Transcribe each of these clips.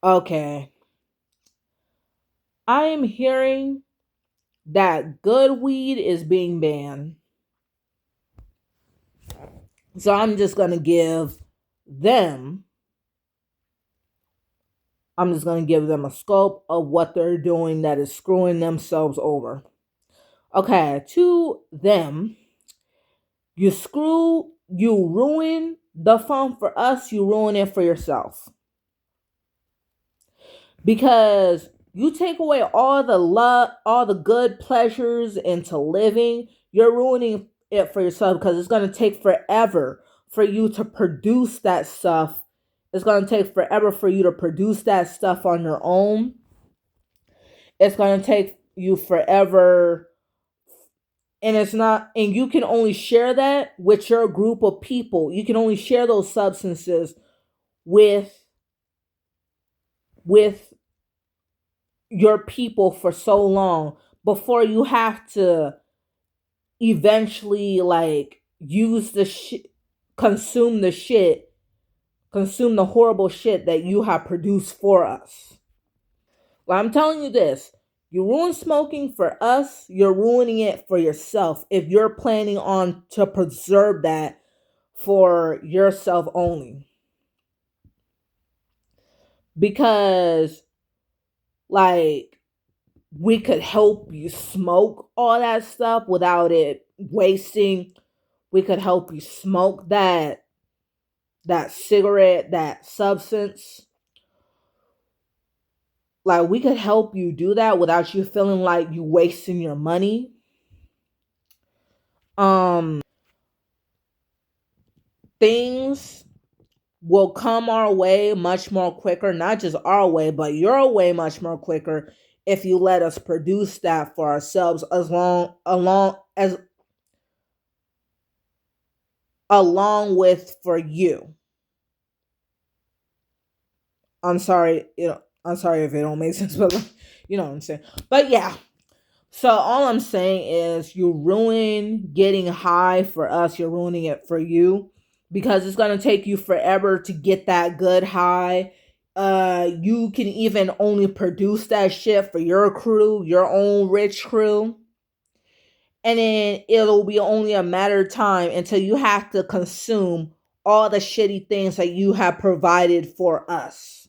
Okay. I am hearing that good weed is being banned. So I'm just going to give them, I'm just going to give them a scope of what they're doing that is screwing themselves over. Okay, to them, you ruin the fun for us, you ruin it for yourself. Because you take away all the love, all the good pleasures into living, you're ruining it for yourself because it's going to take forever for you to produce that stuff. It's going to take forever for you to produce that stuff on your own. It's going to take you forever, and it's not, and you can only share that with your group of people. You can only share those substances with with your people for so long before you have to eventually like use the shit, consume the shit, consume the horrible shit that you have produced for us. Well, I'm telling you this, you ruin smoking for us, you're ruining it for yourself if you're planning on to preserve that for yourself only. Because like we could help you smoke all that stuff without it wasting. We could help you smoke that cigarette, that substance. Like we could help you do that without you feeling like you wasting your money. Things will come our way much more quicker, not just our way, but your way much more quicker if you let us produce that for ourselves as long along with for you. I'm sorry if it don't make sense, but you know what I'm saying. But yeah. So all I'm saying is you ruin getting high for us, you're ruining it for you because it's gonna take you forever to get that good high. You can even only produce that shit for your crew, your own rich crew. And then it'll be only a matter of time until you have to consume all the shitty things that you have provided for us.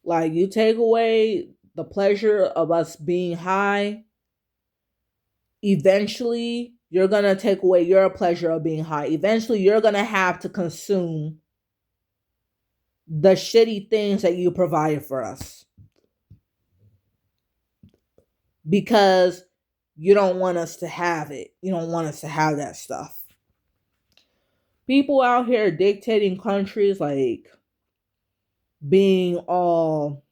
Like you take away the pleasure of us being high, eventually you're going to take away your pleasure of being high. Eventually you're going to have to consume the shitty things that you provided for us because you don't want us to have it. You don't want us to have that stuff. People out here dictating countries, like being all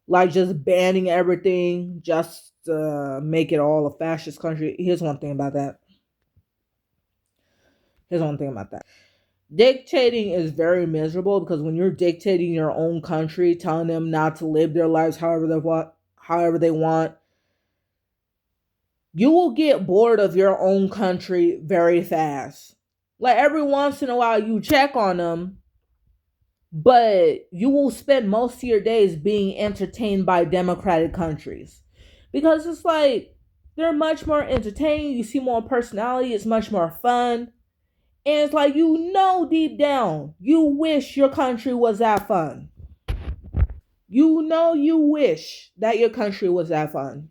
like just banning everything just to make it all a fascist country. Here's one thing about that. Dictating is very miserable because when you're dictating your own country, telling them not to live their lives however they want, you will get bored of your own country very fast. Like every once in a while you check on them, but you will spend most of your days being entertained by democratic countries. Because it's like they're much more entertaining, you see more personality, it's much more fun. And it's like deep down, you wish your country was that fun. You wish that your country was that fun.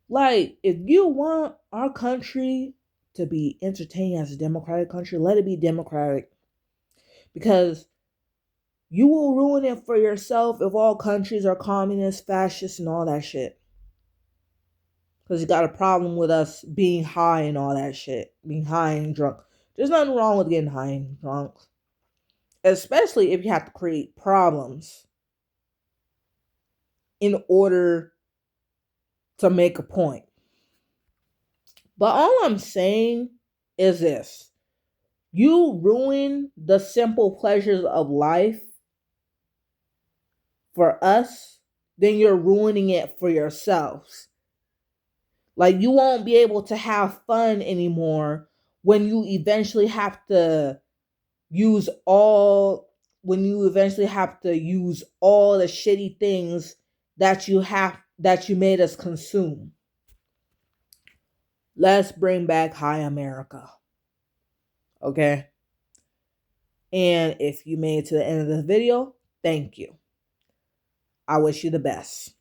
Like, if you want our country to be entertaining as a democratic country, let it be democratic. Because you will ruin it for yourself if all countries are communist, fascist, and all that shit. Because you got a problem with us being high and all that shit. Being high and drunk. There's nothing wrong with getting high and drunk. Especially if you have to create problems in order to make a point. But all I'm saying is this: you ruin the simple pleasures of life for us, then you're ruining it for yourselves. Like, you won't be able to have fun anymore when you eventually have to use all, when you eventually have to use all the shitty things that you made us consume. Let's bring back High America. Okay? And if you made it to the end of the video, thank you. I wish you the best.